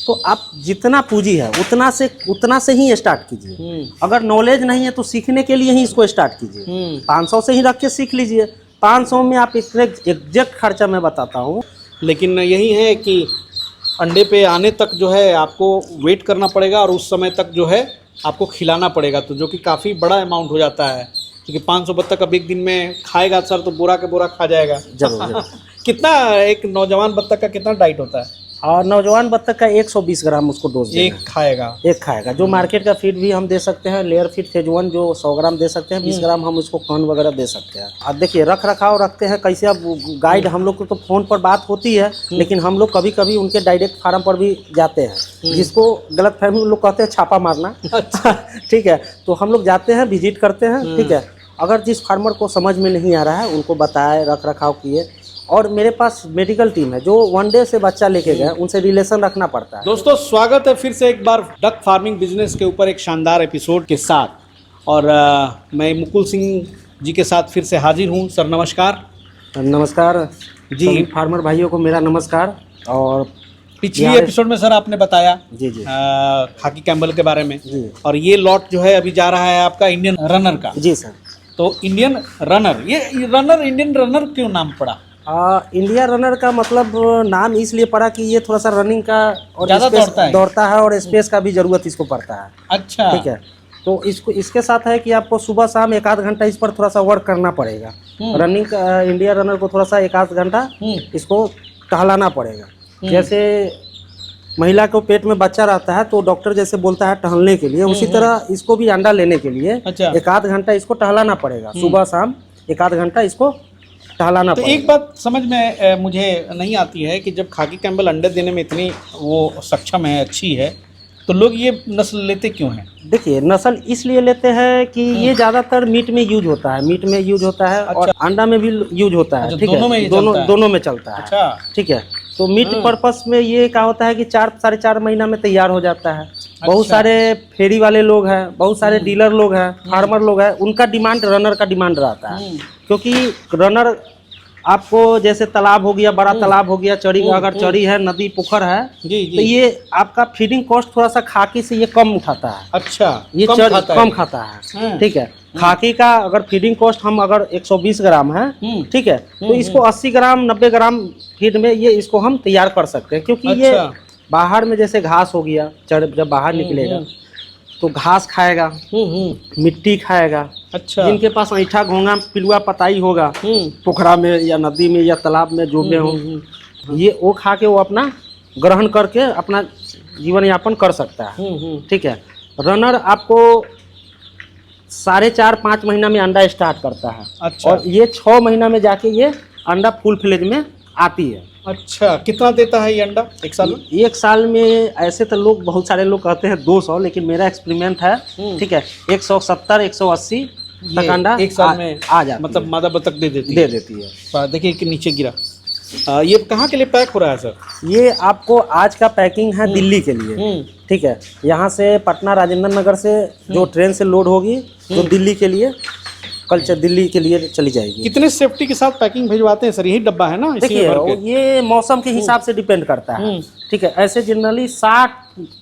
तो आप जितना पूंजी है उतना से ही स्टार्ट कीजिए। अगर नॉलेज नहीं है तो सीखने के लिए ही इसको स्टार्ट कीजिए। 500 से ही रख के सीख लीजिए। 500 में आप इतने एग्जैक्ट खर्चा मैं बताता हूँ। लेकिन यही है कि अंडे पे आने तक जो है आपको वेट करना पड़ेगा और उस समय तक जो है आपको खिलाना पड़ेगा, तो जो कि काफ़ी बड़ा अमाउंट हो जाता है, क्योंकि 500 बत्तख अब एक दिन में खाएगा सर तो बोरा के बोरा खा जाएगा। जरूर। कितना एक नौजवान बत्तख का कितना डाइट होता है? और नौजवान बत्तख का 120 ग्राम उसको डोज देना है। एक खाएगा। जो मार्केट का फीड भी हम दे सकते हैं, लेयर फीड फेज 1 जो 100 ग्राम दे सकते हैं, 20 ग्राम हम उसको कॉर्न वगैरह दे सकते हैं। अब देखिए रख रखाव रखते हैं कैसे। अब गाइड हम लोग को तो फ़ोन पर बात होती है, लेकिन हम लोग कभी कभी उनके डायरेक्ट फार्म पर भी जाते हैं, जिसको गलत फहमी लोग कहते हैं छापा मारना। ठीक है, तो हम लोग जाते हैं, विजिट करते हैं। ठीक है, अगर जिस फार्मर को समझ में नहीं आ रहा है उनको बताए, रख रखाव किए। और मेरे पास मेडिकल टीम है जो 1 डे से बच्चा लेके गए, उनसे रिलेशन रखना पड़ता है। दोस्तों स्वागत है फिर से एक बार डक फार्मिंग बिजनेस के ऊपर एक शानदार एपिसोड के साथ। और मैं मुकुल सिंह जी के साथ फिर से हाजिर हूँ। सर नमस्कार। नमस्कार जी। सभी फार्मर भाइयों को मेरा नमस्कार। और पिछली एपिसोड में सर आपने बताया जी खाकी कैम्बल के बारे में जी। और ये लॉट जो है अभी जा रहा है आपका इंडियन रनर का। जी सर। तो इंडियन रनर, ये रनर इंडियन रनर क्यों नाम पड़ा? इंडिया रनर का मतलब नाम इसलिए पड़ा कि ये थोड़ा सा रनिंग का और ज़्यादा दौड़ता है और स्पेस का भी ज़रूरत इसको पड़ता है। अच्छा, ठीक है, तो इसको इसके साथ है कि आपको सुबह शाम 1 आध घंटा इस पर थोड़ा सा वर्क करना पड़ेगा। रनिंग इंडिया रनर को थोड़ा सा 1 आध घंटा इसको टहलाना पड़ेगा। जैसे महिला को पेट में बच्चा रहता है तो डॉक्टर जैसे बोलता है टहलने के लिए, उसी तरह इसको भी अंडा लेने के लिए 1 आध घंटा इसको टहलाना पड़ेगा। सुबह शाम 1 आध घंटा इसको टहलाना तो पड़ेगा। एक बात समझ में मुझे नहीं आती है कि जब खाकी कैम्बल अंडे देने में इतनी वो सक्षम है, अच्छी है, तो लोग ये नस्ल लेते क्यों हैं? देखिए नस्ल इसलिए लेते हैं कि ये ज़्यादातर मीट में यूज होता है, मीट में यूज होता है। अच्छा। और अंडा में भी यूज होता है। ठीक है, दोनों में चलता है। अच्छा। ठीक है, तो मीट पर्पस में ये क्या होता है कि 4 साढ़े 4 महीना में तैयार हो जाता है। अच्छा। बहुत सारे फेरी वाले लोग हैं, बहुत सारे डीलर लोग हैं, फार्मर लोग हैं, उनका डिमांड रनर का डिमांड रहता है। क्योंकि रनर आपको जैसे तालाब हो गया, बड़ा तालाब हो गया, चरी अगर चरी है, नदी पोखर है, तो ये आपका फीडिंग कॉस्ट थोड़ा सा खाकी से ये कम उठाता है। अच्छा, ये कम खाता है। ठीक है, खाकी का अगर फीडिंग कॉस्ट हम अगर 120 ग्राम है, ठीक है, तो इसको 80 ग्राम 90 ग्राम फीड में ये इसको हम तैयार कर सकते हैं। क्योंकि ये बाहर में जैसे घास हो गया, जब बाहर निकलेगा तो घास खाएगा, मिट्टी खाएगा। अच्छा। जिनके पास ऐठा घोंगा पिलुआ पताई होगा पोखरा में या नदी में या तालाब में जो में हो, ये वो खा के वो अपना ग्रहण करके अपना जीवन यापन कर सकता है। ठीक है, रनर आपको 4.5-5 महीना में अंडा स्टार्ट करता है। अच्छा। और ये 6 महीना में जाके ये अंडा फुल फ्लेज में आती है। अच्छा, कितना देता है ये अंडा एक साल में? 1 साल में ऐसे तो लोग बहुत सारे लोग कहते हैं 200, लेकिन मेरा एक्सपेरिमेंट है, ठीक है, 170-180 तक अंडा एक साल में आ जाता, मतलब मादा बतख दे देती है। देखिए कि नीचे गिरा। ये कहाँ के लिए पैक हो रहा है सर? ये आपको आज का पैकिंग है दिल्ली के लिए। ठीक है, यहाँ से पटना राजेंद्र नगर से जो ट्रेन से लोड होगी तो दिल्ली के लिए कल दिल्ली के लिए चली जाएगी। कितने सेफ्टी के साथ पैकिंग भिजवाते हैं सर? यही डब्बा है ना? देखिए ये मौसम के हिसाब से डिपेंड करता है। ठीक है, ऐसे जनरली 60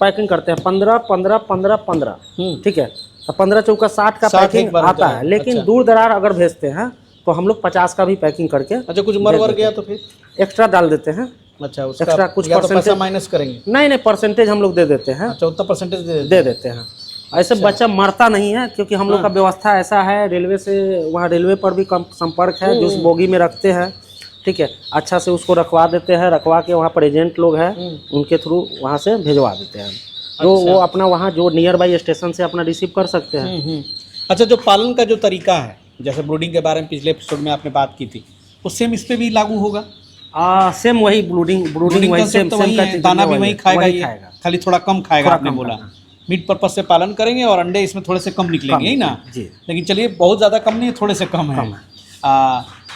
पैकिंग करते हैं, 15-15-15-15। ठीक है, तो 15 चौका 60 का पैकिंग आता है। लेकिन दूर दरार अगर भेजते हैं तो हम लोग 50 का भी पैकिंग करके। अच्छा, कुछ मर गया तो फिर एक्स्ट्रा डाल देते हैं। अच्छा, एक्स्ट्रा कुछ परसेंटेज माइनस करेंगे? नहीं, परसेंटेज हम लोग दे देते हैं। अच्छा, उतना परसेंटेज दे देते हैं। ऐसे बच्चा मरता नहीं है क्योंकि हम लोग का व्यवस्था ऐसा है, रेलवे से वहाँ रेलवे पर भी कम संपर्क है, जो उस बोगी में रखते हैं। ठीक है, अच्छा से उसको रखवा देते हैं, रखवा के वहाँ पर एजेंट लोग हैं, उनके थ्रू वहाँ से भिजवा देते हैं। तो वो अपना वहाँ जो नियर बाई स्टेशन से अपना रिसीव कर सकते हैं। अच्छा, जो पालन का जो तरीका है, जैसे ब्रूडिंग के बारे में पिछले एपिसोड में आपने बात की थी, वो सेम इस पे भी लागू होगा? सेम वही ब्रूडिंग वही सेम दाना भी वही खाएगा, खाली थोड़ा कम खाएगा। आपने बोला मीट पर्पस से पालन करेंगे और अंडे इसमें थोड़े से कम निकलेंगे, ही ना? जी। लेकिन चलिए बहुत ज़्यादा कम नहीं है, थोड़े से कम है।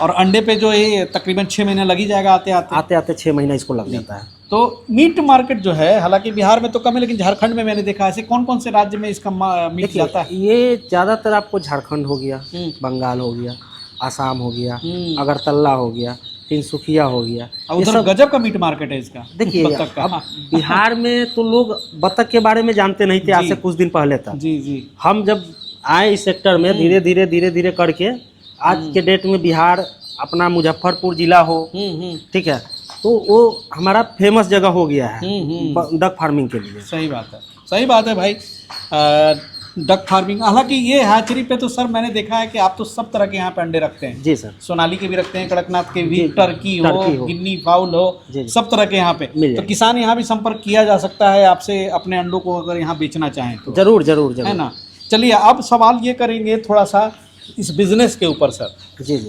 और अंडे पे जो है तकरीबन 6 महीने लग ही जाएगा आते 6 महीना इसको लग जाता है। तो मीट मार्केट जो है, हालांकि बिहार में तो कम है, लेकिन झारखंड में मैंने देखा ऐसे कौन कौन से राज्य में इसका मीट जाता है? ये ज़्यादातर आपको झारखंड हो गया, बंगाल हो गया, आसाम हो गया, अगरतला हो गया, तिनसुकिया हो गया। और ये उधर सब गजब का मीट मार्केट है इसका, देखिए, बत्तख का। अब बिहार में तो लोग बतख के बारे में जानते नहीं थे आज से कुछ दिन पहले तक। जी जी। हम जब आए इस सेक्टर में धीरे धीरे करके आज के डेट में बिहार अपना मुजफ्फरपुर जिला हो, ठीक है, तो वो हमारा फेमस जगह हो गया है डक फार्मिंग के लिए। सही बात है, सही बात है भाई। डक फार्मिंग, हालांकि ये हैचरी पे तो सर मैंने देखा है कि आप तो सब तरह के यहाँ पे अंडे रखते हैं। जी सर, सोनाली के भी रखते हैं, कड़कनाथ के भी, जी, टर्की हो, गिन्नी फाउल हो, जी, सब तरह के यहाँ पे। तो किसान यहाँ भी संपर्क किया जा सकता है आपसे अपने अंडों को अगर यहाँ बेचना चाहें तो। जरूर जरूर जरूर, है ना। चलिए अब सवाल ये करेंगे थोड़ा सा इस बिजनेस के ऊपर सर। जी जी।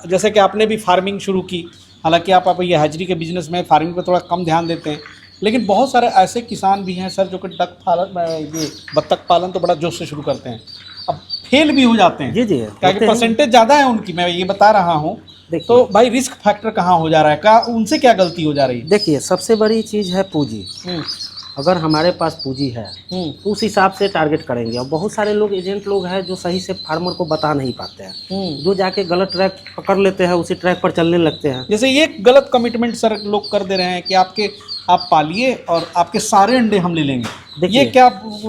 जैसे कि आपने भी फार्मिंग शुरू की, हालांकि आप ये हैचरी के बिजनेस में फार्मिंग पे थोड़ा कम ध्यान देते हैं, लेकिन बहुत सारे ऐसे किसान भी हैं सर जो कि डक पालन, ये बत्तख पालन तो बड़ा जोश से शुरू करते हैं, अब फेल भी हो जाते हैं। जी जी, क्या परसेंटेज ज़्यादा है उनकी, मैं ये बता रहा हूँ। तो भाई रिस्क फैक्टर कहाँ हो जा रहा है, क्या उनसे क्या गलती हो जा रही है? देखिए, सबसे बड़ी चीज़ है पूंजी। अगर हमारे पास पूंजी है तो उस हिसाब से टारगेट करेंगे। और बहुत सारे लोग एजेंट लोग हैं जो सही से फार्मर को बता नहीं पाते हैं, जो जाके गलत ट्रैक पकड़ लेते हैं, उसी ट्रैक पर चलने लगते हैं। जैसे ये गलत कमिटमेंट सर लोग कर दे रहे हैं कि आप पालिए और आपके सारे अंडे हम ले लेंगे। ये क्या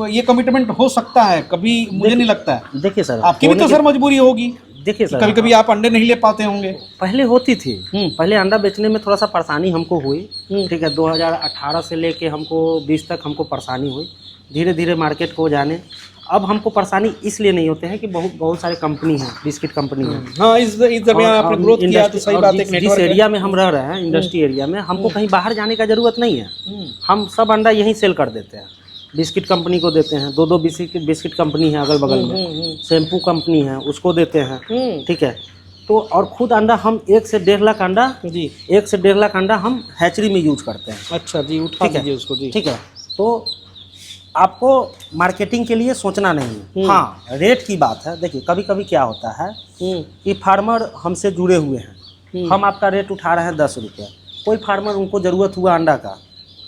ये कमिटमेंट हो सकता है कभी? मुझे नहीं लगता है। देखिए सर, आपकी भी तो सर मजबूरी होगी। देखिए सर, कभी कभी आप अंडे नहीं ले पाते होंगे। पहले होती थी, पहले अंडा बेचने में थोड़ा सा परेशानी हमको हुई, ठीक है। 2018 से लेके हमको 20 तक हमको परेशानी हुई, धीरे धीरे मार्केट को जाने। अब हमको परेशानी इसलिए नहीं होते हैं कि बहुत सारे कंपनी हैं, बिस्किट कंपनी है। हाँ, इस जगह आपने ग्रोथ किया तो सही बात है। जिस एरिया में हम रह रहे हैं, इंडस्ट्री एरिया में, हमको कहीं बाहर जाने का जरूरत नहीं है। हम सब अंडा यहीं सेल कर देते हैं। बिस्किट कंपनी को देते हैं, 2-2 बिस्किट कंपनी है अगल बगल में, शैम्पू कंपनी है उसको देते हैं, ठीक है। तो और खुद अंडा हम 1 से 1.5 लाख अंडा, जी 1 से 1.5 लाख अंडा हम हैचरी में यूज करते हैं। अच्छा जी, उठा दीजिए उसको जी, ठीक है। तो आपको मार्केटिंग के लिए सोचना नहीं है। हाँ, रेट की बात है। देखिए, कभी कभी क्या होता है कि फार्मर हमसे जुड़े हुए हैं, हम आपका रेट उठा रहे हैं 10 रुपये। कोई फार्मर, उनको ज़रूरत हुआ अंडा का,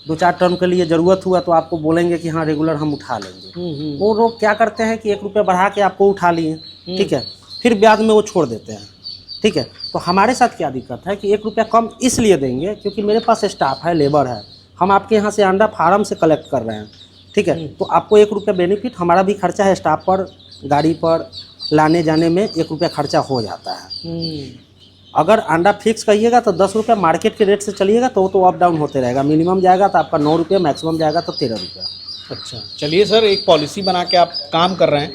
2-4 टन के लिए ज़रूरत हुआ तो आपको बोलेंगे कि हाँ रेगुलर हम उठा लेंगे। वो लोग क्या करते हैं कि 1 रुपये बढ़ा के आपको उठा लिए, ठीक है, फिर ब्याज में वो छोड़ देते हैं, ठीक है। तो हमारे साथ क्या दिक्कत है कि 1 रुपया कम इसलिए देंगे क्योंकि मेरे पास स्टाफ है, लेबर है, हम आपके यहाँ से अंडा फार्म से कलेक्ट कर रहे हैं, ठीक है। तो आपको 1 रुपया बेनिफिट, हमारा भी खर्चा है स्टाफ पर, गाड़ी पर लाने जाने में 1 रुपया खर्चा हो जाता है। अगर अंडा फिक्स कहिएगा तो 10 रुपया मार्केट के रेट से चलिएगा तो अप डाउन होते रहेगा। मिनिमम जाएगा तो आपका 9 रुपया, मैक्सिमम जाएगा तो 13 रुपया। अच्छा, चलिए सर, एक पॉलिसी बना के आप काम कर रहे हैं,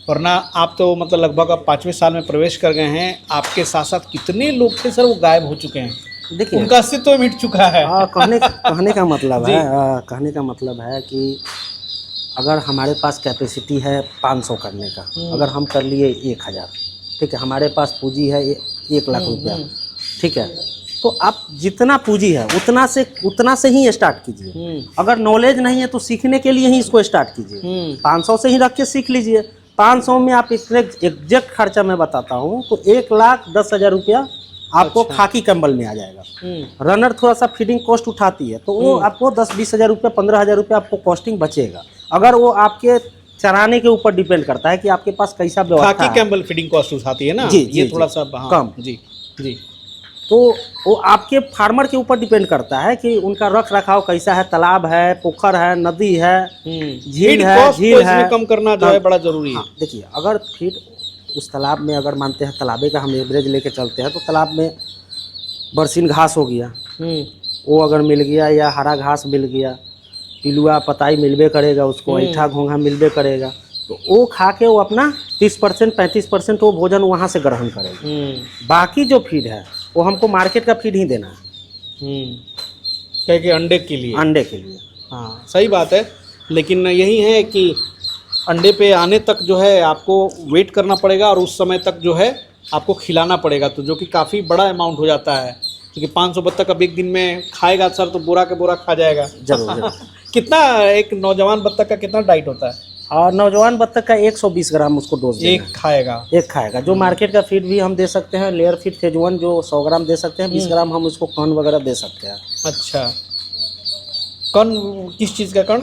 वरना आप तो मतलब लगभग अब 5वें साल में प्रवेश कर गए हैं। आपके साथ साथ कितने लोग थे सर वो गायब हो चुके हैं, देखिए उनका अस्तित्व मिट चुका है। कहने का मतलब है, कहने का मतलब है कि अगर हमारे पास कैपेसिटी है 500 करने का, अगर हम कर लिए 1000, ठीक है, हमारे पास पूंजी है 1 लाख रुपया, ठीक है, तो आप जितना पूंजी है उतना से ही स्टार्ट कीजिए। अगर नॉलेज नहीं है तो सीखने के लिए ही इसको स्टार्ट कीजिए। 500 से ही रख के सीख लीजिए। 500 में आप एग्जैक्ट खर्चा मैं बताता हूँ तो 1,10,000 रुपया आपको खाकी कंबल में आ जाएगा। रनर थोड़ा सा फीडिंग कॉस्ट उठाती है तो वो आपको 10-20,000 रुपया, 15,000 रुपया आपको कॉस्टिंग बचेगा। अगर वो आपके चराने के ऊपर डिपेंड करता है कि आपके पास कैसा व्यवस्था है। खाकी कैम्बल फीडिंग कॉस्ट उठाती है ना, जी, ये जी, थोड़ा सा कम। जी जी। तो वो आपके फार्मर के ऊपर डिपेंड करता है कि उनका रख रखाव कैसा है, तालाब है, पोखर है, नदी है, झील है, कम करना जो है बड़ा जरूरी है। देखिए, अगर फीड उस तालाब में अगर मानते हैं तालाबे का हम एवरेज लेके चलते हैं तो तालाब में बरसीन घास हो गया, वो अगर मिल गया, या हरा घास मिल गया, पिलुआ पताई मिलबे करेगा उसको, ऐठा घोंघा मिलबे करेगा, तो वो खा के वो अपना 30% 35% वो भोजन वहाँ से ग्रहण करेगा। बाकी जो फीड है वो हमको मार्केट का फीड ही देना है, क्या कि अंडे के लिए। हाँ, सही बात है। लेकिन यही है कि अंडे पे आने तक जो है आपको वेट करना पड़ेगा और उस समय तक जो है आपको खिलाना पड़ेगा, तो जो कि काफ़ी बड़ा अमाउंट हो जाता है, क्योंकि 500 बत्तख अब एक दिन में खाएगा सर तो बोरा के बोरा खा जाएगा। जरूर। कितना एक नौजवान बत्तख का कितना डाइट होता है? और नौजवान बत्तख का 120 ग्राम उसको डोज एक खाएगा। जो मार्केट का फीड भी हम दे सकते हैं, लेयर फीड फेज 1 जो 100 ग्राम दे सकते हैं, 20 ग्राम हम उसको कण वगैरह दे सकते हैं। अच्छा, कण किस चीज़ का कण?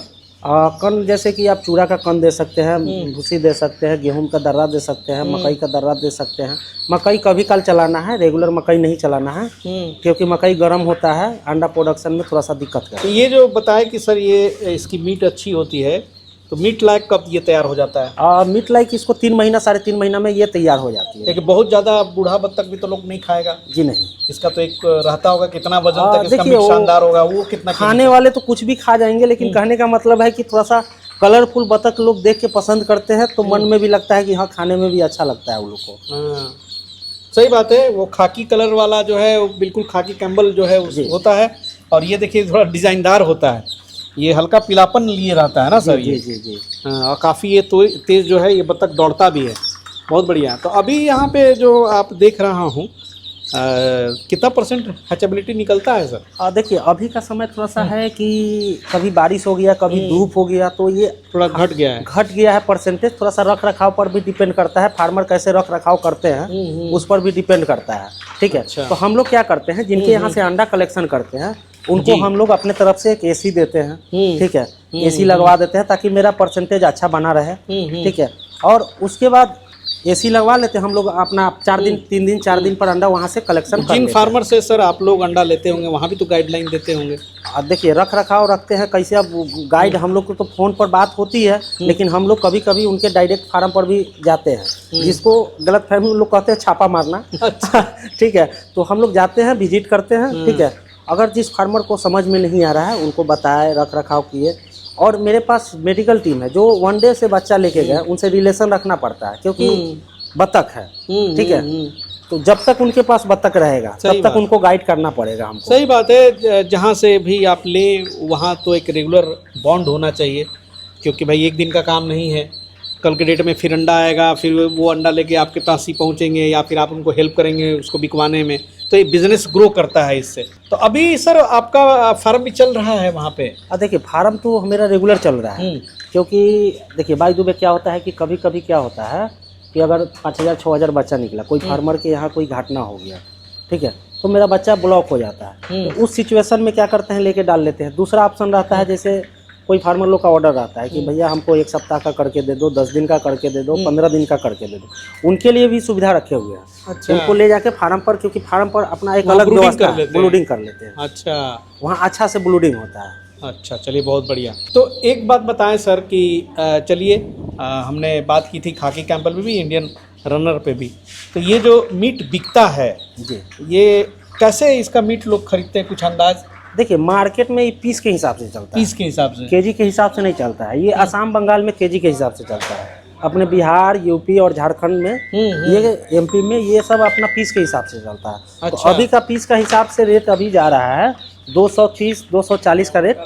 कन जैसे कि आप चूड़ा का कन दे सकते हैं, भूसी दे सकते हैं, गेहूं का दर्रा दे सकते हैं, मकई का दर्रा दे सकते हैं। मकई कभी कल चलाना है, रेगुलर मकई नहीं चलाना है, क्योंकि मकई गर्म होता है, अंडा प्रोडक्शन में थोड़ा सा दिक्कत तो करता ये जो बताया कि सर ये इसकी मीट अच्छी होती है, तो मीट लायक कब ये तैयार हो जाता है? मीट लाइक इसको 3 महीना 3.5 महीना में ये तैयार हो जाती है। लेकिन बहुत ज़्यादा बूढ़ा बत्तख भी तो लोग नहीं खाएगा। जी नहीं, इसका तो एक रहता होगा कितना वजन तक इसका देखिए मीट शानदार होगा, वो कितना खाने वाले तो कुछ भी खा जाएंगे, लेकिन कहने का मतलब है कि थोड़ा सा कलरफुल बतख लोग देख के पसंद करते हैं, तो मन में भी लगता है कि हाँ खाने में भी अच्छा लगता है उन लोग को। हाँ सही बात है। वो खाकी कलर वाला जो है वो बिल्कुल खाकी कैम्बल जो है होता है, और ये देखिए थोड़ा डिजाइनदार होता है, ये हल्का पीलापन लिए रहता है ना सर। जी ये जी जी। हाँ, और काफ़ी ये तो तेज़ जो है ये बत्तख दौड़ता भी है, बहुत बढ़िया। तो अभी यहाँ पे जो आप देख रहा हूँ कितना % हैचेबिलिटी निकलता है सर? देखिए अभी का समय थोड़ा सा है कि कभी बारिश हो गया, कभी धूप हो गया, तो ये थोड़ा घट गया है परसेंटेज। थोड़ा सा रख रखाव पर भी डिपेंड करता है, फार्मर कैसे रख रखाव करते हैं उस पर भी डिपेंड करता है, ठीक है। अच्छा। तो हम लोग क्या करते हैं, जिनके यहाँ से अंडा कलेक्शन करते हैं उनको हम लोग अपने तरफ से एक AC देते हैं, ठीक है, AC लगवा देते हैं ताकि मेरा परसेंटेज अच्छा बना रहे, ठीक है। और उसके बाद AC लगवा लेते हैं हम लोग अपना 4 दिन 3 दिन 4 दिन पर अंडा वहाँ से कलेक्शन कर जिन फार्मर से सर आप लोग अंडा लेते होंगे वहाँ भी तो गाइडलाइन देते होंगे? देखिए रख रखाव रखते हैं कैसे, अब गाइड हम लोग को तो फ़ोन पर बात होती है, लेकिन हम लोग कभी कभी उनके डायरेक्ट फार्म पर भी जाते हैं, जिसको गलतफहमी लोग कहते हैं छापा मारना। ठीक है, तो हम लोग जाते हैं, विजिट करते हैं, ठीक है। अगर जिस फार्मर को समझ में नहीं आ रहा है उनको बताए, रख रखाव किए। और मेरे पास मेडिकल टीम है जो 1 डे से बच्चा लेके गए, उनसे रिलेशन रखना पड़ता है, क्योंकि बत्तख है, ठीक है। तो जब तक उनके पास बत्तख रहेगा तब तक उनको गाइड करना पड़ेगा हमको। सही बात है, जहाँ से भी आप ले वहाँ तो एक रेगुलर बॉन्ड होना चाहिए, क्योंकि भाई एक दिन का काम नहीं है। कल के डेट में फिर अंडा आएगा, फिर वो अंडा लेके आपके पास ही पहुँचेंगे, या फिर आप उनको हेल्प करेंगे उसको बिकवाने में, तो ये बिजनेस ग्रो करता है इससे। तो अभी सर आपका फार्म भी चल रहा है वहाँ पे? देखिए फार्म तो मेरा रेगुलर चल रहा है, क्योंकि देखिए बाई दुबे क्या होता है कि कभी कभी क्या होता है कि अगर 5000-6000 बच्चा निकला, कोई फार्मर के यहाँ कोई घटना हो गया, ठीक है, तो मेरा बच्चा ब्लॉक हो जाता है। तो उस सिचुएशन में क्या करते हैं, लेके डाल लेते हैं। दूसरा ऑप्शन रहता है, जैसे कोई फार्मर लोग का ऑर्डर रहता है कि भैया हमको 1 सप्ताह का करके दे दो, 10 दिन का करके दे दो, 15 दिन का करके दे दो, उनके लिए भी सुविधा रखे हुए हैं। अच्छा। उनको ले जाके फार्म पर, क्योंकि फार्म पर अपना एक अलग व्यवस्था है, ब्लूडिंग कर लेते हैं। अच्छा, वहाँ अच्छा से ब्लूडिंग होता है। अच्छा, चलिए बहुत बढ़िया। तो एक बात बताएं सर कि चलिए हमने बात की थी खाकी कैम्पल में भी, इंडियन रनर पे भी, तो ये जो मीट बिकता है जी, ये कैसे इसका मीट लोग खरीदते हैं, कुछ अंदाज? देखिए मार्केट में ये पीस के हिसाब से चलता है, पीस के हिसाब से, केजी के हिसाब से नहीं चलता है। ये असम बंगाल में केजी के हिसाब से चलता है, अपने बिहार यूपी और झारखंड में, ये MP में ये सब अपना पीस के हिसाब से चलता है। अच्छा। तो अभी का पीस का हिसाब से रेट अभी जा रहा है 230-240 का रेट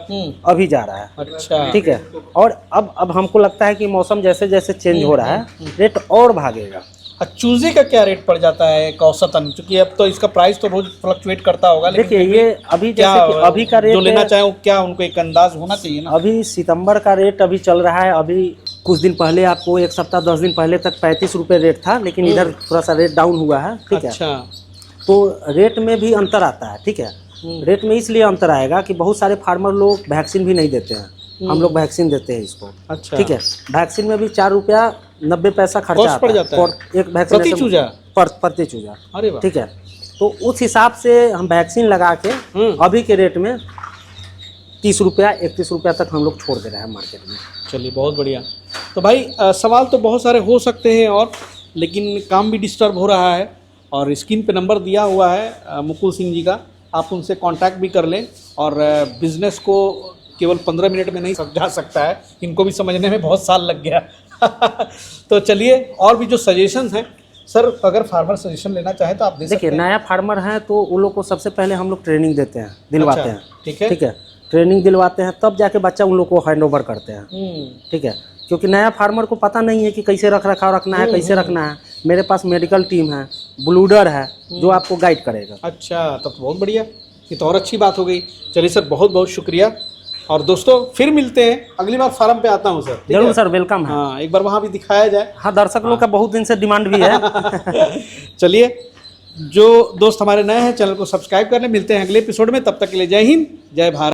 अभी जा रहा है। अच्छा, ठीक है। और अब हमको लगता है कि मौसम जैसे जैसे चेंज हो रहा है रेट और भागेगा। चूजे का क्या रेट पड़ जाता है औसतन, क्योंकि अब तो इसका प्राइस तो रोज फ्लक्चुएट करता होगा, लेकिन देखिए ये अभी क्या जैसे कि अभी का रेट जो लेना चाहे क्या उनको एक अंदाज होना चाहिए ना। अभी सितंबर का रेट अभी चल रहा है, अभी कुछ दिन पहले आपको 1 सप्ताह 10 दिन पहले तक 35 रुपये रेट था, लेकिन इधर थोड़ा सा रेट डाउन हुआ है, ठीक है। अच्छा, तो रेट में भी अंतर आता है, ठीक है। रेट में इसलिए अंतर आएगा कि बहुत सारे फार्मर लोग वैक्सीन भी नहीं देते हैं, हम लोग वैक्सीन देते हैं इसको। अच्छा, ठीक है। वैक्सीन में भी 4 रुपया 90 पैसा खर्चा पड़ जाता है एक प्रति वैक्सीन चूजा, प्रति चूजा। अरे वाह, ठीक है। तो उस हिसाब से हम वैक्सीन लगा के अभी के रेट में 30 रुपया 31 रुपया तक हम लोग छोड़ दे रहे हैं मार्केट में। चलिए बहुत बढ़िया। तो भाई सवाल तो बहुत सारे हो सकते हैं, और लेकिन काम भी डिस्टर्ब हो रहा है, और स्क्रीन पे नंबर दिया हुआ है मुकुल सिंह जी का, आप उनसे कांटेक्ट भी कर लें। और बिज़नेस को केवल 15 मिनट में नहीं समझा सकता है, इनको भी समझने में बहुत साल लग गया। तो चलिए, और भी जो सजेशंस हैं सर, अगर फार्मर सजेशन लेना चाहे तो आप दे सकते हैं। देखिए नया फार्मर है तो उन लोग को सबसे पहले हम लोग ट्रेनिंग देते हैं, दिलवाते हैं। ठीक है, ठीक है। ट्रेनिंग दिलवाते हैं, तब जाके बच्चा उन लोग को हैंड ओवर करते हैं। ठीक है। क्योंकि नया फार्मर को पता नहीं है कि कैसे रख रखाव रखना है, कैसे रखना है। मेरे पास मेडिकल टीम है, ब्लूडर है, जो आपको गाइड करेगा। अच्छा, तब तो बहुत बढ़िया, ये तो और अच्छी बात हो गई। चलिए सर, बहुत बहुत शुक्रिया। और दोस्तों फिर मिलते हैं, अगली बार फार्म पे आता हूँ सर। जरूर सर, वेलकम है। हाँ, एक बार वहाँ भी दिखाया जाए। हाँ, दर्शक लोग का बहुत दिन से डिमांड भी है। चलिए, जो दोस्त हमारे नए हैं चैनल को सब्सक्राइब कर लें। मिलते हैं अगले एपिसोड में, तब तक के लिए जय हिंद, जय भारत।